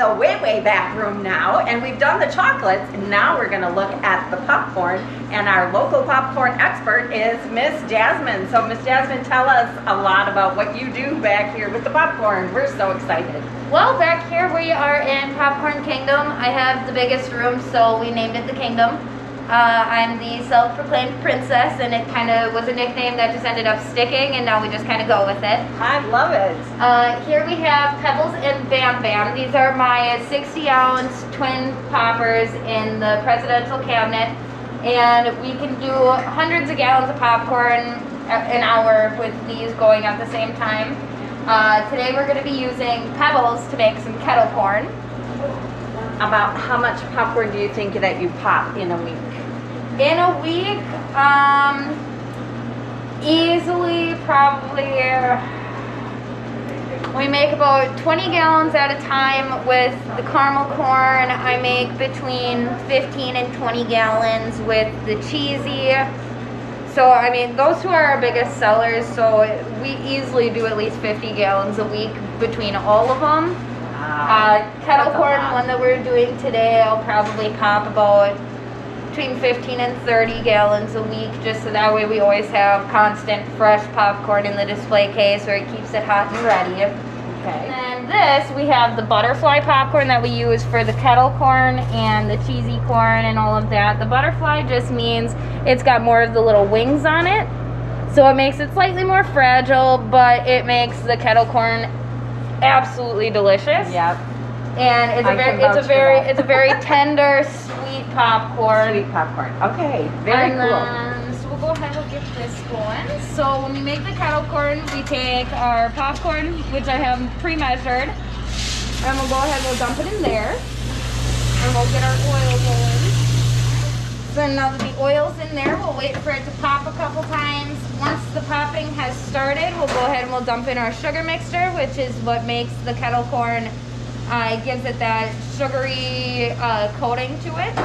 the way back room now, and we've done the chocolates, and now we're gonna look at the popcorn, and our local popcorn expert is Miss Jasmine. So Miss Jasmine, tell us a lot about what you do back here with the popcorn. We're so excited. Well, back here we are in Popcorn Kingdom. I have the biggest room, so we named it the Kingdom. I'm the self-proclaimed princess, and it kind of was a nickname that just ended up sticking, and now we just kind of go with it. I love it. Here we have Pebbles and Bam Bam. These are my 60-ounce twin poppers in the presidential cabinet, and we can do hundreds of gallons of popcorn an hour with these going at the same time. Today we're going to be using Pebbles to make some kettle corn. About how much popcorn do you think that you pop in a week? In a week, easily probably, we make about 20 gallons at a time with the caramel corn. I make between 15 and 20 gallons with the cheesy. So, I mean, those two are our biggest sellers, so we easily do at least 50 gallons a week between all of them. Kettle corn, one that we're doing today, I'll probably pop about between 15 and 30 gallons a week, just so that way we always have constant fresh popcorn in the display case where it keeps it hot and ready. Okay. And this, we have the butterfly popcorn that we use for the kettle corn and the cheesy corn and all of that. The butterfly just means it's got more of the little wings on it, so it makes it slightly more fragile, but it makes the kettle corn absolutely delicious. Yep. And it's a very tender, sweet popcorn. Sweet popcorn. Okay. Very cool. So we'll go ahead and get this going. So when we make the kettle corn, we take our popcorn, which I have pre-measured, and we'll go ahead and we'll dump it in there, and we'll get our oil going. So now that the oil's in there, we'll wait for it to pop a couple times. Once the popping has started, we'll go ahead and we'll dump in our sugar mixture, which is what makes the kettle corn, it gives it that sugary coating to it.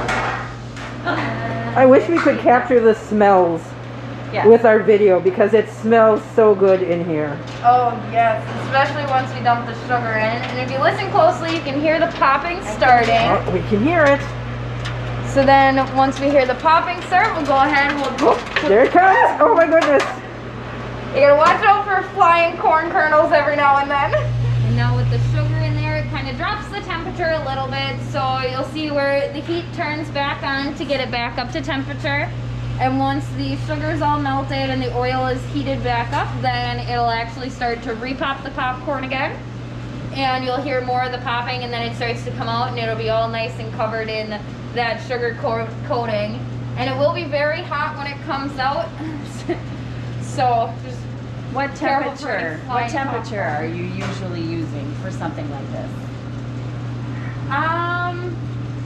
I wish we could capture the smells with our video, because it smells so good in here. Oh yes, especially once we dump the sugar in. And if you listen closely, you can hear the popping starting. Oh, we can hear it. So then, once we hear the popping start, we'll go ahead and we'll... There it comes! Oh my goodness! You gotta watch out for flying corn kernels every now and then. And now with the sugar in there, it kind of drops the temperature a little bit, so you'll see where the heat turns back on to get it back up to temperature. And once the sugar's all melted and the oil is heated back up, then it'll actually start to repop the popcorn again. And you'll hear more of the popping, and then it starts to come out, and it'll be all nice and covered in that sugar coating. And it will be very hot when it comes out. So just What temperature are you usually using for something like this?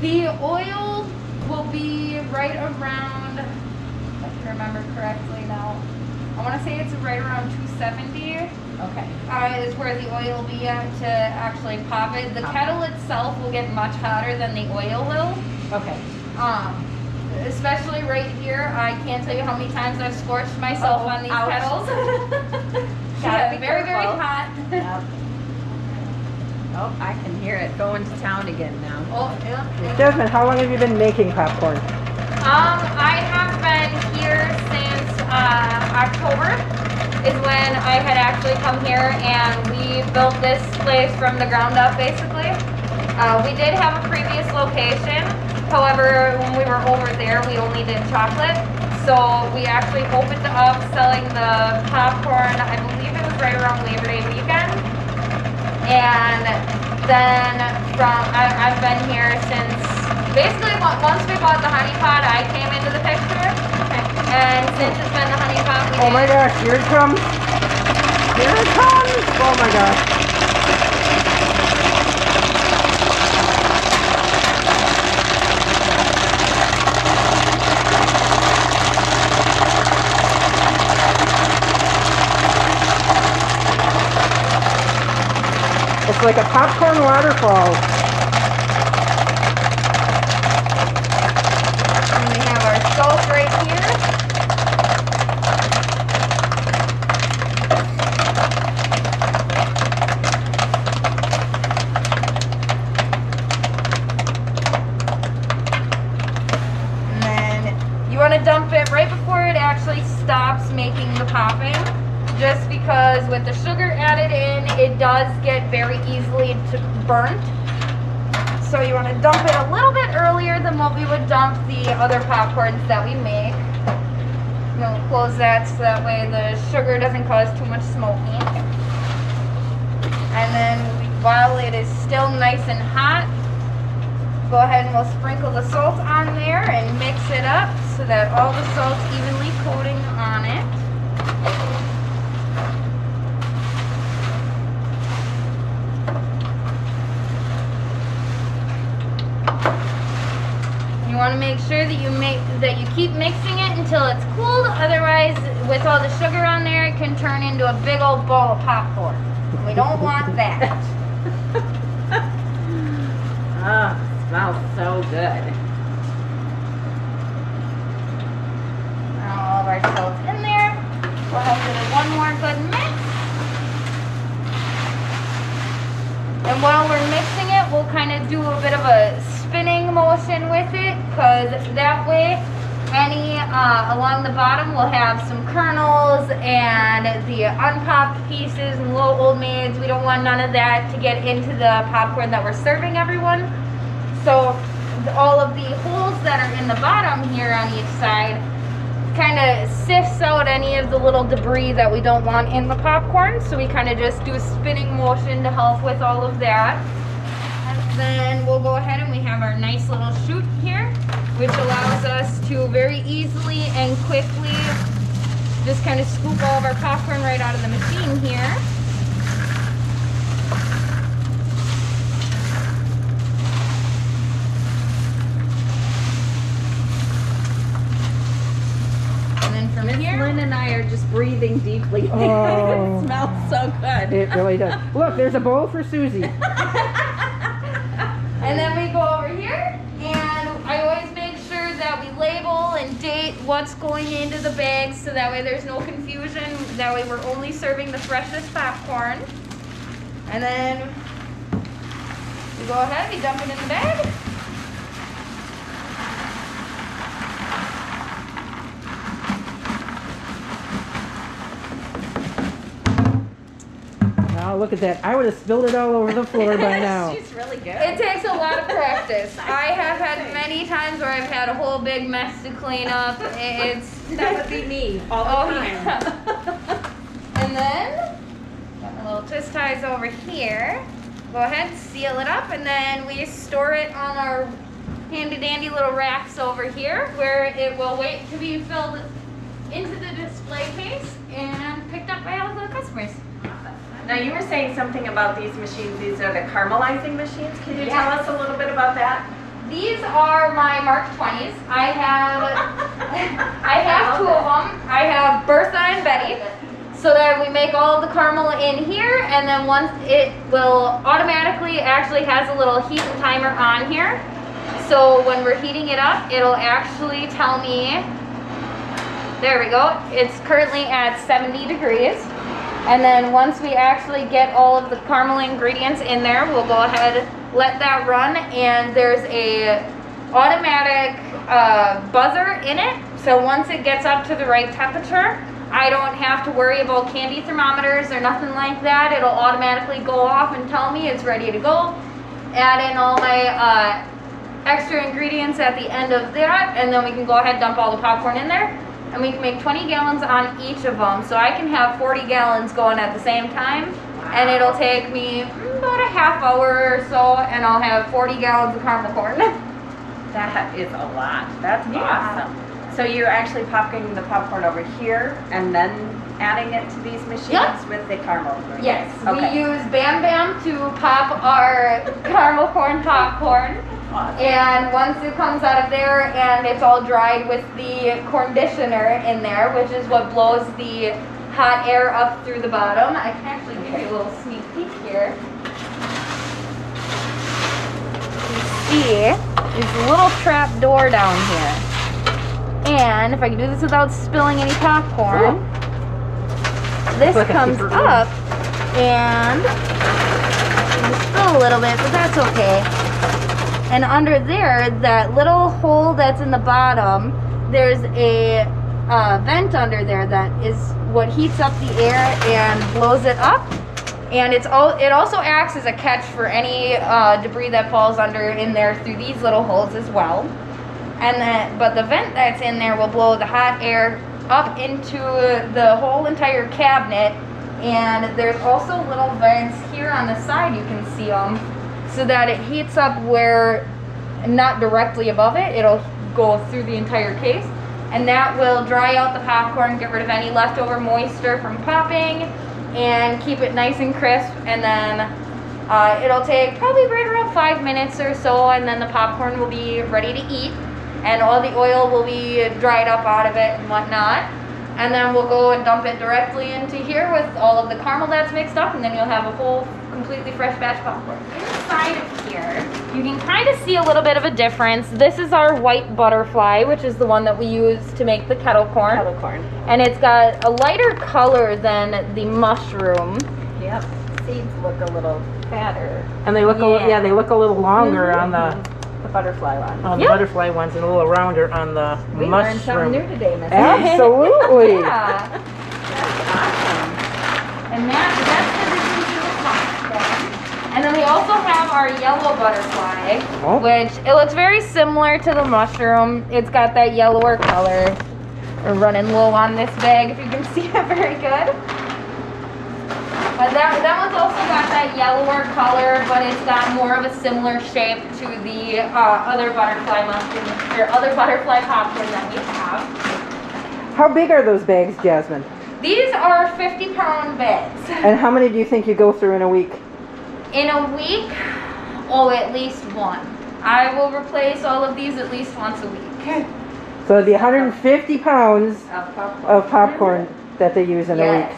The oil will be right around, if I can remember correctly now, I want to say it's right around 270. Okay. Is where the oil will be at to actually pop it. The kettle itself will get much hotter than the oil will. Okay. Especially right here, I can't tell you how many times I've scorched myself on these kettles. Gotta be very, very careful. hot. Yep. Oh, I can hear it going to town again now. Oh, yeah. Jasmine, how long have you been making popcorn? I have been here since October is when I had actually come here, and we built this place from the ground up, basically. We did have a previous location. However, when we were over there, we only did chocolate. So we actually opened up selling the popcorn, I believe it was right around Labor Day weekend. And then I've been here since, basically once we bought the honey pot, I came into the picture. And since it's been the honey pot, Oh my gosh, here it comes! Here it comes! Oh my gosh. It's like a popcorn waterfall. And we have our salt right here. just because with the sugar added in, it does get very easily burnt. So you want to dump it a little bit earlier than what we would dump the other popcorns that we make. We'll close that so that way the sugar doesn't cause too much smoking. And then while it is still nice and hot, go ahead and we'll sprinkle the salt on there and mix it up so that all the salt's evenly coating on it. You want to make sure that you keep mixing it until it's cooled. Otherwise, with all the sugar on there, it can turn into a big old ball of popcorn. We don't want that. Oh, smells so good. Now all of our salt's in there. We'll have to do one more good mix. And while we're mixing it, we'll kind of do a bit of a spinning motion with it, because that way along the bottom we'll have some kernels and the unpopped pieces and little old maids. We don't want none of that to get into the popcorn that we're serving everyone. So all of the holes that are in the bottom here on each side kind of sifts out any of the little debris that we don't want in the popcorn. So we kind of just do a spinning motion to help with all of that. And then we'll go ahead and we have our nice little chute here, which allows us to very easily and quickly just kind of scoop all of our popcorn right out of the machine here. And then from here, Lynn and I are just breathing deeply. Oh. It smells so good. It really does. Look, there's a bowl for Susie. and then we go over here, and I always make sure that we label and date what's going into the bags so that way there's no confusion. That way we're only serving the freshest popcorn. And then we go ahead, we dump it in the bag. Oh, look at that. I would have spilled it all over the floor by now. She's really good. It takes a lot of practice. I have had many times where I've had a whole big mess to clean up. That would be me all the time. Yeah. And then, got my little twist ties over here. Go ahead, seal it up, and then we store it on our handy dandy little racks over here where it will wait to be filled into the display case and picked up by all the customers. Now you were saying something about these machines. These are the caramelizing machines. Can you Yes. tell us a little bit about that? These are my Mark 20s. I have two of them. I have Bertha and Betty. So that we make all of the caramel in here, and then once it will automatically actually has a little heat and timer on here. So when we're heating it up, it'll actually tell me, there we go, it's currently at 70 degrees. And then once we actually get all of the caramel ingredients in there, we'll go ahead, let that run, and there's a automatic buzzer in it. So once it gets up to the right temperature, I don't have to worry about candy thermometers or nothing like that. It'll automatically go off and tell me it's ready to go. Add in all my extra ingredients at the end of that, and then we can go ahead and dump all the popcorn in there. And we can make 20 gallons on each of them. So I can have 40 gallons going at the same time. And it'll take me about a half hour or so, and I'll have 40 gallons of caramel corn. That is a lot. That's Yeah. awesome. So you're actually popping the popcorn over here and then adding it to these machines Yep. with the caramel ingredients? Yes, Okay. we use Bam Bam to pop our caramel corn popcorn. Awesome. And once it comes out of there and it's all dried with the conditioner in there, which is what blows the hot air up through the bottom. I can actually give you a little sneak peek here. You see, there's a little trap door down here. And if I can do this without spilling any popcorn, this like a comes secret up and you spill a little bit, but that's okay. And under there, that little hole that's in the bottom, there's a vent under there that is what heats up the air and blows it up. And it also acts as a catch for any debris that falls under in there through these little holes as well. But the vent that's in there will blow the hot air up into the whole entire cabinet. And there's also little vents here on the side, you can see them, so that it heats up where, not directly above it, it'll go through the entire case. And that will dry out the popcorn, get rid of any leftover moisture from popping, and keep it nice and crisp. And then it'll take probably right around 5 minutes or so, and then the popcorn will be ready to eat, and all the oil will be dried up out of it and whatnot. And then we'll go and dump it directly into here with all of the caramel that's mixed up, and then you'll have a whole completely fresh batch popcorn. Inside of here, you can kind of see a little bit of a difference. This is our white butterfly, which is the one that we use to make the kettle corn. And it's got a lighter color than the mushroom. Yep. Seeds look a little fatter. And they look they look a little longer on the butterfly one. On the butterfly ones, and a little rounder on the we mushroom. Learned something new today, Miss. Absolutely. Yeah. That's awesome. And that's everything to the popcorn. And then we also have our yellow butterfly, which it looks very similar to the mushroom. It's got that yellower color. We're running low on this bag, if you can see it very good. But that one's also got that yellower color, but it's got more of a similar shape to the other butterfly mushroom, or other butterfly popcorn that we have. How big are those bags, Jasmine? These are 50-pound bags. And how many do you think you go through in a week? In a week, at least one. I will replace all of these at least once a week. So it'd be 150 pounds of popcorn that they use in a week.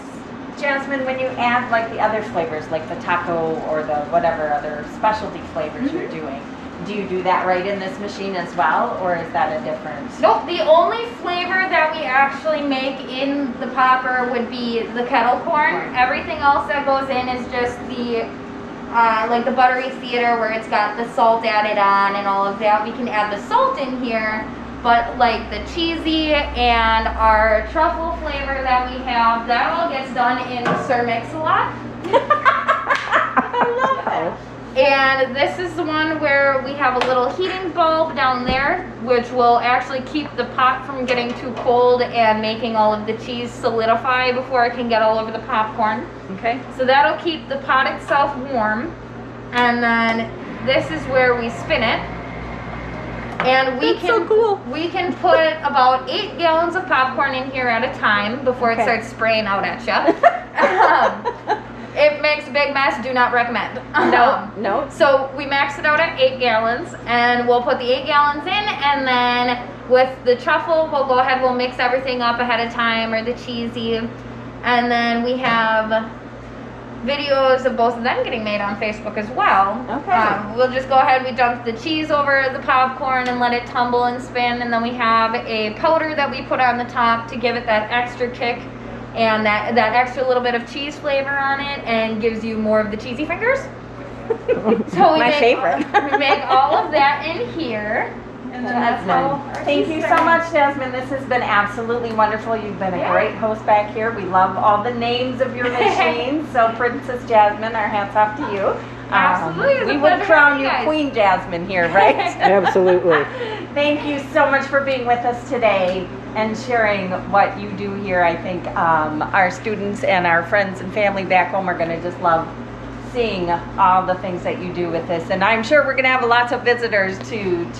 Jasmine, when you add like the other flavors, like the taco or the whatever other specialty flavors you're doing, do you do that right in this machine as well, or is that a different? Nope, the only flavor that we actually make in the popper would be the kettle corn. Everything else that goes in is just the, like the buttery theater where it's got the salt added on and all of that. We can add the salt in here. But like the cheesy and our truffle flavor that we have, that all gets done in Sir Mix-a-Lot. I love that. And this is the one where we have a little heating bulb down there, which will actually keep the pot from getting too cold and making all of the cheese solidify before it can get all over the popcorn. Okay. So that'll keep the pot itself warm. And then this is where we spin it. And we can put about 8 gallons of popcorn in here at a time before it starts spraying out at you. It makes a big mess. Do not recommend. No. So we max it out at 8 gallons, and we'll put the 8 gallons in, and then with the truffle, we'll go ahead, we'll mix everything up ahead of time, or the cheesy, and then we have videos of both of them getting made on Facebook as well. Okay. We'll just go ahead, we dump the cheese over the popcorn and let it tumble and spin, and then we have a powder that we put on the top to give it that extra kick and that extra little bit of cheese flavor on it, and gives you more of the cheesy fingers. So My favorite. We make all of that in here. And then that's how Thank you so much, Jasmine. This has been absolutely wonderful. You've been a great host back here. We love all the names of your machines. So Princess Jasmine, our hats off to you. Absolutely. We would crown you Queen Jasmine here, right? Absolutely. Thank you so much for being with us today and sharing what you do here. I think our students and our friends and family back home are going to just love seeing all the things that you do with this, and I'm sure we're going to have lots of visitors to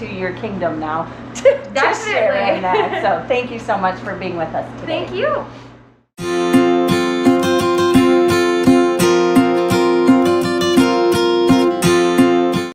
your kingdom now to share in that. So thank you so much for being with us today. Thank you.